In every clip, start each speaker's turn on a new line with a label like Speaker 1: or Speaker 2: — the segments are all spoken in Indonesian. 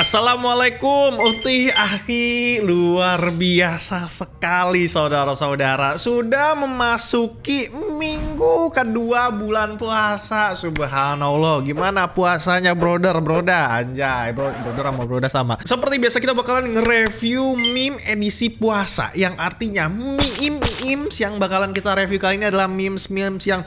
Speaker 1: Assalamualaikum Uti Ahi, luar biasa sekali saudara-saudara. Sudah memasuki minggu kedua bulan puasa. Subhanallah, gimana puasanya brother anjay, brother sama broda sama. Seperti biasa kita bakalan nge-review meme edisi puasa, yang artinya memes yang bakalan kita review kali ini adalah memes yang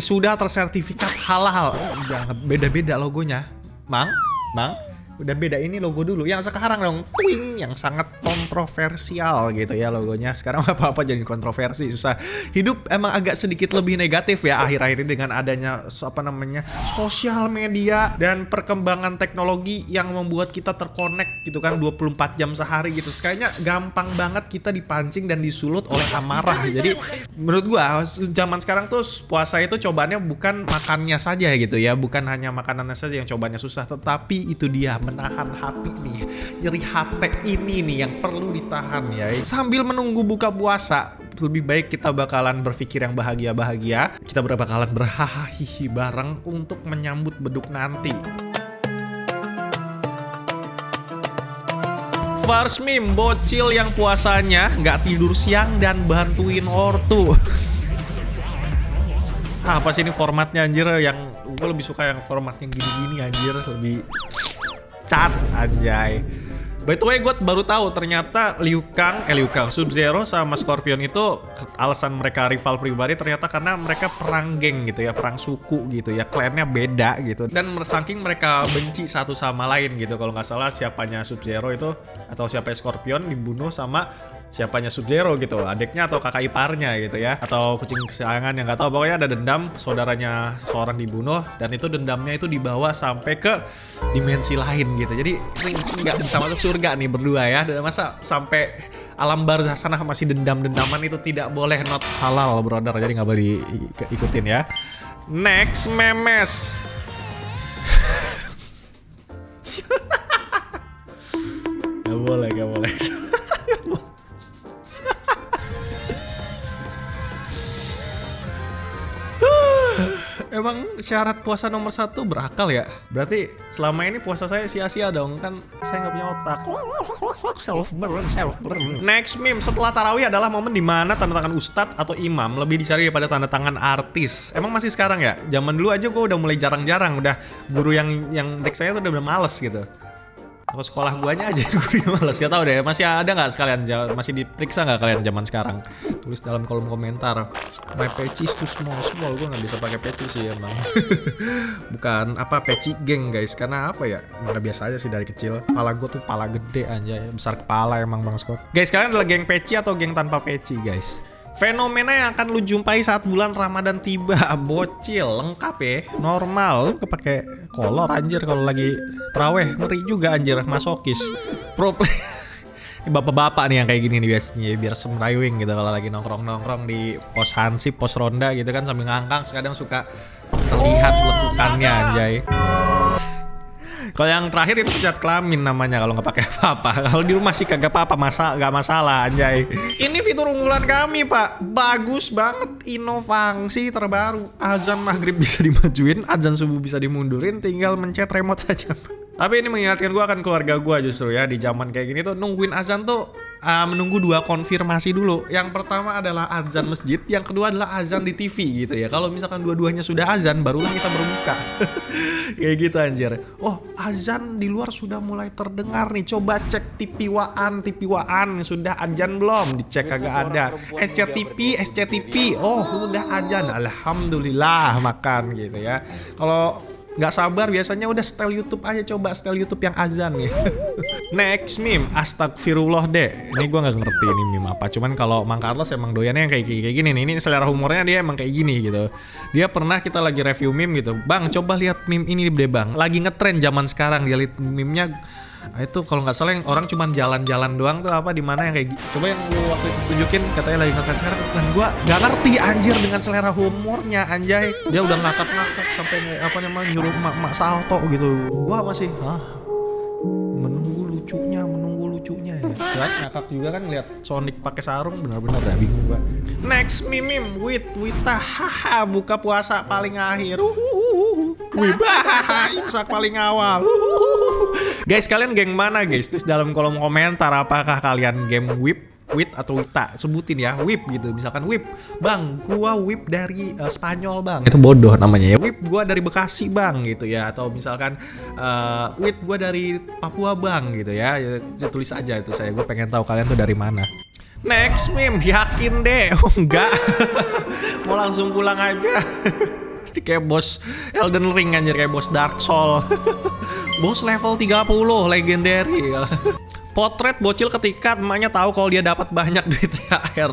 Speaker 1: sudah tersertifikat halal. Jangan beda-beda logonya, Mang. Udah beda, ini logo dulu. Yang sekarang dong, twing, yang sangat kontroversial gitu ya logonya. Sekarang apa-apa jadi kontroversi, susah. Hidup emang agak sedikit lebih negatif ya akhir-akhir ini dengan adanya sosial media dan perkembangan teknologi yang membuat kita terkonek gitu kan 24 jam sehari gitu. Kayaknya gampang banget kita dipancing dan disulut oleh amarah. Jadi menurut gua zaman sekarang tuh puasa itu cobaannya bukan makannya saja gitu ya, bukan hanya makanannya saja yang cobaannya susah, tetapi itu dia menahan hati nih, nyeri hati ini nih yang perlu ditahan ya. Sambil menunggu buka puasa, lebih baik kita bakalan berpikir yang bahagia-bahagia. Kita bakalan berhahihi bareng untuk menyambut beduk nanti. First meme, bocil yang puasanya nggak tidur siang dan bantuin ortu. Apa sih ini formatnya anjir? Yang gue lebih suka yang format yang gini-gini anjir, lebih cat anjay. By the way, gue baru tahu ternyata Liu Kang, Sub-Zero sama Scorpion itu alasan mereka rival pribadi ternyata karena mereka perang geng gitu ya, perang suku gitu ya, klannya beda gitu. Dan saking mereka benci satu sama lain gitu. Kalau nggak salah siapanya Sub-Zero itu atau siapanya Scorpion dibunuh sama siapanya Sub-Zero gitu, adiknya atau kakak iparnya gitu ya, atau kucing kesayangan yang nggak tahu. Pokoknya ada dendam, saudaranya seorang dibunuh dan itu dendamnya itu dibawa sampai ke dimensi lain gitu. Jadi nggak bisa masuk surga nih berdua ya. Masa sampai alam barzah sana masih dendam-dendaman, itu tidak boleh, not halal brother. Jadi nggak boleh ikutin ya. Next memes. Gak boleh. Emang syarat puasa nomor 1 berakal ya? Berarti selama ini puasa saya sia-sia dong, kan saya nggak punya otak. Next meme, setelah tarawih adalah momen dimana tanda tangan ustadz atau imam lebih dicari daripada tanda tangan artis. Emang masih sekarang ya? Zaman dulu aja gue udah mulai jarang-jarang, udah guru yang dek saya tuh udah males gitu. Atau sekolah guanya aja guru males, ya tau deh. Masih ada nggak sekalian, masih diperiksa nggak kalian zaman sekarang? Tulis dalam kolom komentar. My peci is too small. Gue nggak bisa pakai peci sih emang. Bukan apa peci geng guys, karena apa ya, nggak biasa aja sih dari kecil. Kepala gue tuh pala gede anjay, besar kepala emang Bang Scott. Guys, kalian adalah geng peci atau geng tanpa peci guys? Fenomena yang akan lu jumpai saat bulan Ramadan tiba. Bocil lengkap ya, normal, kepake kolor anjir kalau lagi terawih, ngeri juga anjir, masokis. Pro bapak-bapak nih yang kayak gini nih biasanya, biar semrayuing gitu kalau lagi nongkrong di pos hansip, pos ronda gitu kan, sambil ngangkang kadang suka terlihat lekukannya anjay. Kalau yang terakhir itu pecat kelamin namanya kalau nggak pakai apa-apa. Kalau di rumah sih kagak apa-apa, nggak masalah anjay. Ini fitur unggulan kami pak, bagus banget, inovasi terbaru. Azan maghrib bisa dimajuin, azan subuh bisa dimundurin, tinggal mencet remote aja. Tapi ini mengingatkan gue akan keluarga gue justru ya, di zaman kayak gini tuh nungguin azan tuh menunggu 2 konfirmasi dulu. Yang pertama adalah azan masjid, yang kedua adalah azan di TV gitu ya. Kalau misalkan dua-duanya sudah azan, barulah kita berbuka. Kayak gitu anjir. Oh, azan di luar sudah mulai terdengar nih. Coba cek TV Waan sudah azan belum? Dicek kagak ada. SCTV. Oh, udah azan. Alhamdulillah makan gitu ya. Kalau nggak sabar biasanya udah setel YouTube aja, coba setel YouTube yang azan ya. Next meme, astagfirullah deh. Ini gue nggak ngerti ini meme apa. Cuman kalau Mang Carlos emang doyannya yang kayak gini nih. Ini selera humornya dia emang kayak gini gitu. Dia pernah kita lagi review meme gitu. Bang, coba lihat meme ini deh bang. Lagi ngetren zaman sekarang. Dia lihat meme-nya. Itu kalau nggak salah yang orang cuma jalan-jalan doang tuh apa di mana yang kayak gitu. Coba yang lu waktu itu tunjukin, katanya lagi ngetren sekarang. Dan gue nggak ngerti anjir dengan selera humornya anjay. Dia udah ngakak-ngakak sampai apa namanya nyuruh mak salto gitu. Gue masih menunggu lucunya ya. Kan ngakak juga kan lihat Sonic pakai sarung, benar-benar udah bingung gua. Next meme Wita haha buka puasa paling akhir. Wibah imsak paling awal. Guys, kalian geng mana guys? Terus dalam kolom komentar apakah kalian game whip, wit atau wita? Sebutin ya, whip gitu. Misalkan whip, bang, gua whip dari Spanyol bang. Itu bodoh namanya ya. Whip gua dari Bekasi bang gitu ya. Atau misalkan wit gua dari Papua bang gitu ya. Tulis aja itu saya. Gue pengen tahu kalian tuh dari mana. Next meme, yakin deh. Oh enggak. Mau langsung pulang aja. Kayak bos Elden Ring anjir, kayak bos Dark Soul. Bos level 30 legendary. Potret bocil ketika emaknya tahu kalau dia dapat banyak duit THR.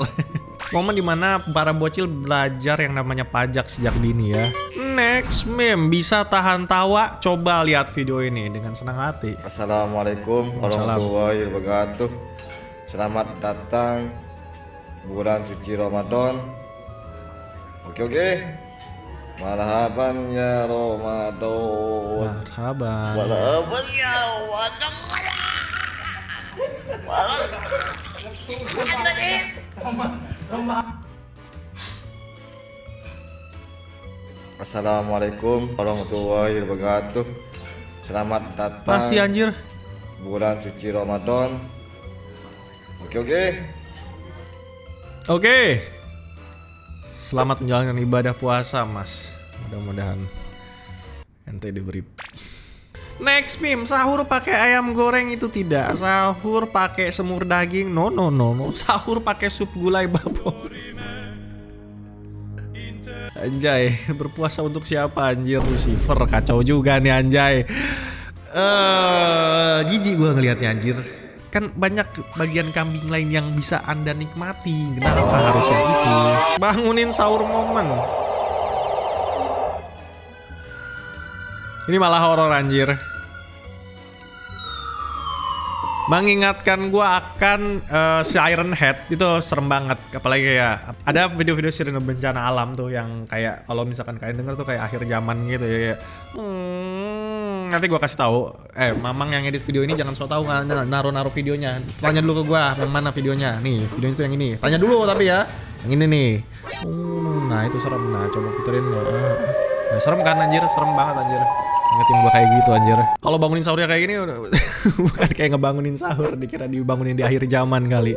Speaker 1: Momen dimana para bocil belajar yang namanya pajak sejak dini ya. Next meme, bisa tahan tawa? Coba lihat video ini dengan senang hati.
Speaker 2: Assalamualaikum warahmatullahi wabarakatuh. Selamat datang bulan suci Ramadan. Oke. Marhaban ya Ramadan. Marhaban ya Ramadan. Assalamualaikum warahmatullahi wabarakatuh. Selamat datang.
Speaker 1: Masih anjir.
Speaker 2: Bulan suci Ramadan.
Speaker 1: Oke. Selamat menjalankan ibadah puasa, Mas. Mudah-mudahan ente diberi. Next meme, sahur pakai ayam goreng itu tidak. Sahur pakai semur daging. No. Sahur pakai sup gulai babon. Anjay, berpuasa untuk siapa anjir? Lucifer, kacau juga nih anjay. Jijik gua ngelihatnya anjir. Kan banyak bagian kambing lain yang bisa Anda nikmati. Kenapa harus yang itu? Bangunin sahur momen. Ini malah horor anjir. Mengingatkan gue akan si Iron Head itu serem banget. Apalagi kayak ada video-video sirine bencana alam tuh yang kayak kalau misalkan kalian denger tuh kayak akhir zaman gitu ya. Nanti gue kasih tahu. Mamang yang edit video ini jangan so tau naruh videonya. Tanya dulu ke gue yang mana videonya. Nih videonya itu yang ini. Tanya dulu tapi ya. Yang ini nih. Nah itu serem. Nah coba puterin. Serem kan anjir. Serem banget anjir. Ingetin gua kayak gitu anjir. Kalau bangunin sahurnya kayak gini bukan kayak ngebangunin sahur, dikira dibangunin di akhir zaman kali.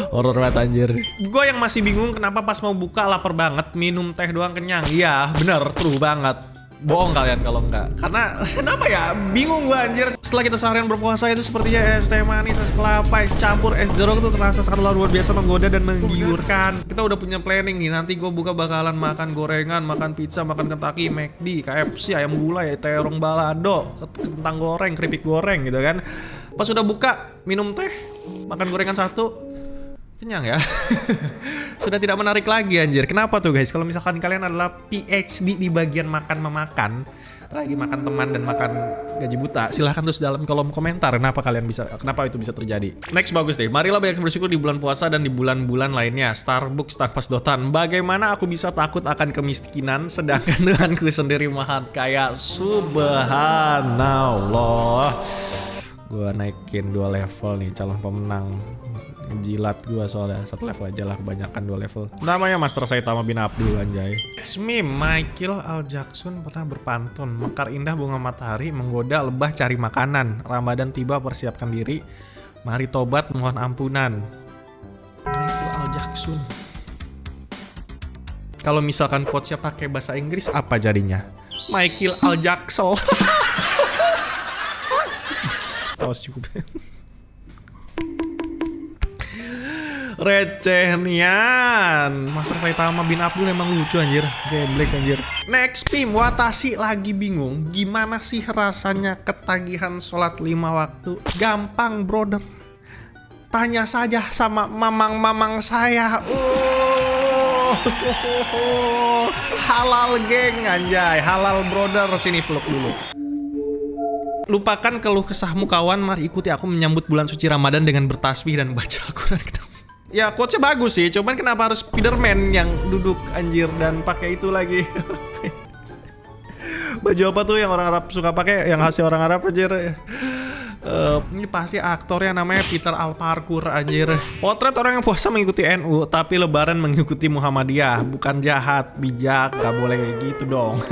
Speaker 1: Horor banget anjir. Gua yang masih bingung kenapa pas mau buka lapar banget, minum teh doang kenyang. Iya, bener, true banget. Bohong kalian kalau enggak. Karena kenapa ya? Bingung gua anjir. Setelah kita seharian berpuasa itu sepertinya es teh manis, es kelapa, es campur, es jeruk itu terasa sangat luar biasa menggoda dan menggiurkan. Kita udah punya planning nih. Nanti gua buka bakalan makan gorengan, makan pizza, makan Kentucky, McD, KFC, ayam gulai, terong balado, kentang goreng, keripik goreng gitu kan. Pas udah buka, minum teh, makan gorengan satu. Kenyang ya. Sudah tidak menarik lagi anjir. Kenapa tuh guys? Kalau misalkan kalian adalah PhD di bagian makan memakan, lagi makan teman dan makan gaji buta, silahkan tulis dalam kolom komentar kenapa itu bisa terjadi. Next bagus deh. Marilah banyak bersyukur di bulan puasa dan di bulan-bulan lainnya. Starbucks tanpa sedotan. Bagaimana aku bisa takut akan kemiskinan sedangkan Tuhanku sendiri maha kaya? Subhanallah. Gua naikin 2 level nih calon pemenang. Jilat gua soalnya 1 level aja lah, kebanyakan 2 level. Namanya Master Saitama bin Abdul anjay. Next meme, Michael Al Jackson pernah berpantun. Mekar indah bunga matahari, menggoda lebah cari makanan. Ramadan tiba persiapkan diri. Mari tobat mohon ampunan. Michael Al Jackson. Kalau misalkan quotesnya pakai bahasa Inggris apa jadinya? Michael Al Jackson. Tawas cukup. Receh nian. Master Saitama bin Abdul emang lucu anjir. Geblek anjir. Next meme, Watashi lagi bingung gimana sih rasanya ketagihan sholat 5 waktu. Gampang brother, tanya saja sama mamang-mamang saya. Halal geng anjay. Halal brother, sini peluk dulu. Lupakan keluh kesahmu kawan, mari ikuti aku menyambut bulan suci Ramadan dengan bertasbih dan baca Al-Quran. Ya quotesnya bagus sih, cuman kenapa harus Spiderman yang duduk anjir dan pakai itu lagi? Baju apa tuh yang orang Arab suka pakai, yang khasnya orang Arab anjir? Ini pasti aktornya namanya Peter Alparkur anjir. Potret orang yang puasa mengikuti NU tapi lebaran mengikuti Muhammadiyah. Bukan jahat, bijak, gak boleh kayak gitu dong.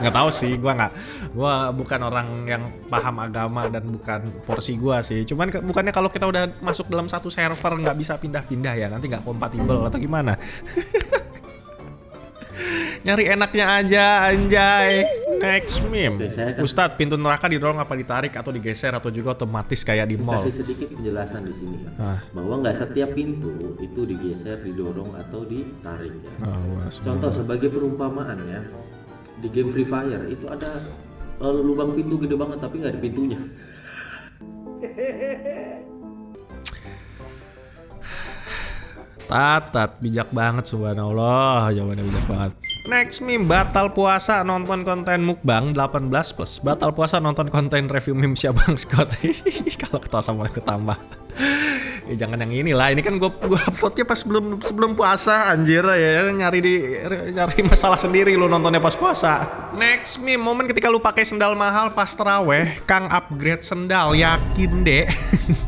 Speaker 1: Nggak tahu sih, gua bukan orang yang paham agama dan bukan porsi gua sih. Cuman bukannya kalau kita udah masuk dalam satu server nggak bisa pindah-pindah ya, nanti nggak kompatibel atau gimana? Nyari enaknya aja, anjay. Next meme. Ustadz, pintu neraka didorong apa ditarik atau digeser atau juga otomatis kayak di mall?
Speaker 3: Kasih sedikit penjelasan di sini bahwa nggak setiap pintu itu digeser, didorong atau ditarik ya. Contoh sebagai perumpamaan ya, di game Free Fire itu ada lubang pintu gede banget tapi nggak ada pintunya.
Speaker 1: Tatat, bijak banget, subhanallah, jawabannya bijak banget. Next meme, batal puasa nonton konten mukbang 18+, batal puasa nonton konten review meme Syabang Scott. Kalau ketawa sama aku tambah. Ya jangan yang inilah, ini kan gua uploadnya pas sebelum puasa, anjir ya, nyari masalah sendiri lu nontonnya pas puasa. Next meme, momen ketika lu pakai sendal mahal pas taraweh, Kang upgrade sendal, yakin deh.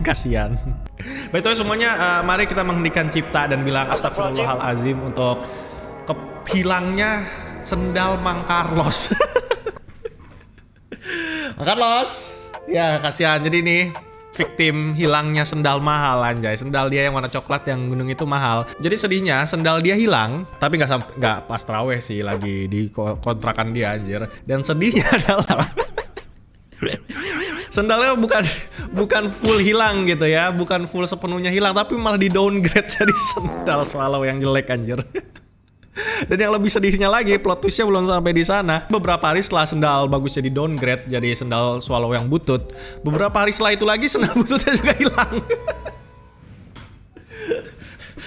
Speaker 1: Kasian. By the way semuanya, mari kita menghentikan cipta dan bilang astagfirullahalazim untuk hilangnya sendal Mang Carlos. Mang Carlos, ya kasihan. Jadi nih victim hilangnya sendal mahal, anjay. Sendal dia yang warna coklat yang gunung itu mahal. Jadi sedihnya sendal dia hilang, tapi nggak pas taraweh sih, lagi di kontrakan dia, anjir. Dan sedihnya adalah sendalnya bukan full hilang gitu ya, bukan full sepenuhnya hilang, tapi malah di downgrade jadi sendal swallow yang jelek, anjir. Dan yang lebih sedihnya lagi, plot twistnya belum sampai di sana. Beberapa hari setelah sendal bagusnya di downgrade jadi sendal swallow yang butut, beberapa hari setelah itu lagi sendal bututnya juga hilang.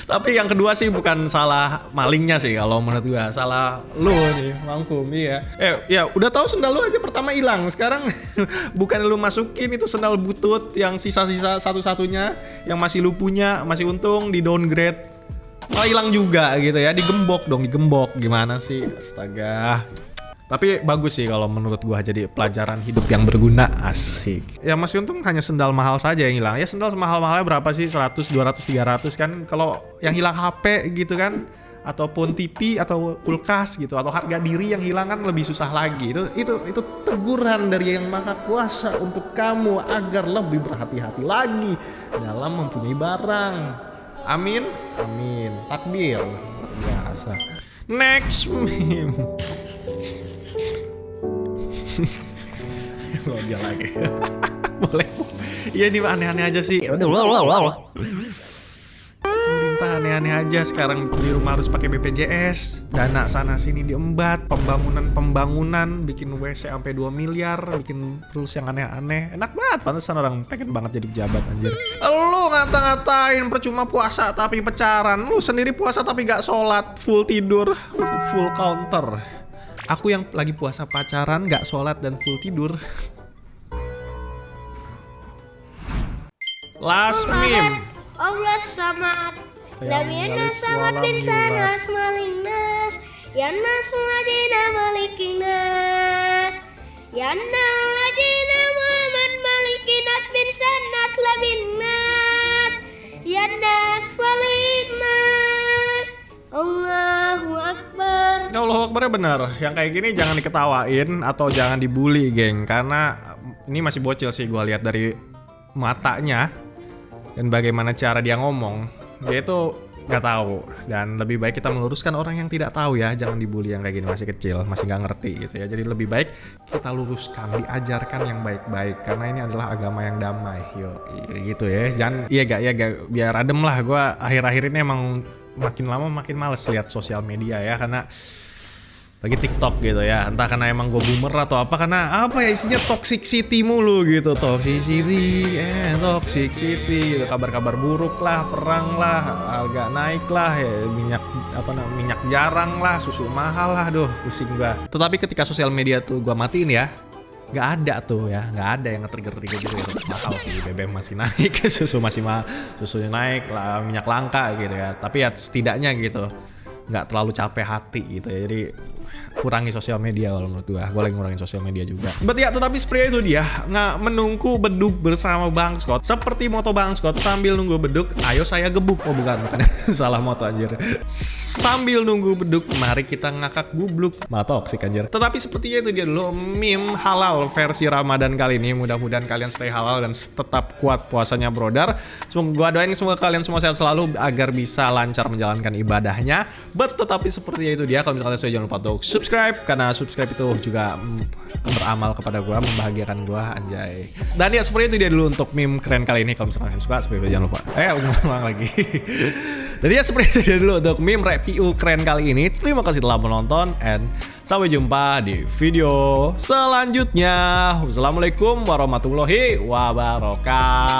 Speaker 1: Tapi yang kedua sih bukan salah malingnya sih kalau menurut gua, salah lu nih, Mangkum. Iya. Ya udah tahu sendal lu aja pertama hilang. Sekarang bukan lu masukin itu sendal butut yang sisa-sisa satu-satunya yang masih lu punya, masih untung di downgrade. Oh hilang juga gitu ya, digembok gimana sih, astaga. Tapi bagus sih kalau menurut gua, jadi pelajaran hidup yang berguna, asik. Ya masih untung hanya sendal mahal saja yang hilang. Ya sendal mahal-mahalnya berapa sih, 100, 200, 300 kan. Kalau yang hilang HP gitu kan, ataupun TV atau kulkas gitu, atau harga diri yang hilang kan lebih susah lagi. Itu teguran dari Yang Maha Kuasa untuk kamu agar lebih berhati-hati lagi dalam mempunyai barang. Amin, amin. Takbir. Biasa. Next meme. Oh, dia lagi. Boleh. Iya, ini aneh-aneh aja sih. Pemerintah aneh-aneh aja sekarang, di rumah harus pakai BPJS, dana sana sini diembat, pembangunan bikin WC sampai 2 miliar, bikin rules yang aneh-aneh. Enak banget, pantesan orang pengen banget jadi pejabat, anjir. Lu ngata-ngatain percuma puasa tapi pacaran, lu sendiri puasa tapi gak sholat, full tidur, full counter. Aku yang lagi puasa pacaran, gak sholat dan full tidur. Last meme.
Speaker 4: Allah samad. Lam yalid samad bin sanas malinnas. Yannas ladina malikinas. Yannal ladina Muhammad malikinas bin sanas labinnas. Yannas walinnas. Allahu Akbar.
Speaker 1: Ya Allahu Akbarnya bener. Yang kayak gini jangan diketawain atau jangan dibully, geng. Karena ini masih bocil sih, gue lihat dari matanya dan bagaimana cara dia ngomong. Dia itu nggak tahu, dan lebih baik kita meluruskan orang yang tidak tahu ya. Jangan dibully yang kayak gini, masih kecil, masih nggak ngerti gitu ya. Jadi lebih baik kita luruskan, diajarkan yang baik-baik, karena ini adalah agama yang damai. Yo gitu ya. Jangan iya gak biar adem lah. Gue akhir-akhir ini emang makin lama makin males lihat sosial media ya, karena bagi TikTok gitu ya. Entah karena emang gue boomer atau apa, karena apa ya, isinya toxicity mulu gitu. Toxicity gitu. Kabar-kabar buruk lah, perang lah, harga naik lah ya, minyak jarang lah, susu mahal lah, aduh pusing gue. Tetapi ketika sosial media tuh gue matiin ya, nggak ada tuh ya, nggak ada yang nge-trigger gitu ya. Mahal sih, BBM masih naik, susu masih mahal, susunya naik lah, minyak langka gitu ya. Tapi ya setidaknya gitu, nggak terlalu capek hati gitu ya. Jadi kurangi sosial media kalau menurut gue lagi ngurangin sosial media juga. But ya, tetapi seperti itu dia nggak menunggu beduk bersama Bang Scott. Seperti moto Bang Scott, sambil nunggu beduk, ayo saya gebuk. Oh bukan salah moto anjir. Sambil nunggu beduk, mari kita ngakak gubluk. Malah toksik anjir. Tetapi sepertinya itu dia dulu meme halal versi Ramadan kali ini. Mudah-mudahan kalian stay halal dan tetap kuat puasanya brother. Semoga gua doain semoga kalian semua sehat selalu agar bisa lancar menjalankan ibadahnya. But tetapi sepertinya itu dia. Kalau misalnya jangan lupa untuk subscribe, karena subscribe itu juga beramal kepada gua, membahagiakan gua, anjay. Dan ya seperti itu dia dulu untuk meme keren kali ini. Kalau misalnya kalian suka, seperti itu jangan lupa. Ulang lagi. Jadi ya seperti itu dia dulu untuk meme review keren kali ini. Terima kasih telah menonton and sampai jumpa di video selanjutnya. Wassalamualaikum warahmatullahi wabarakatuh.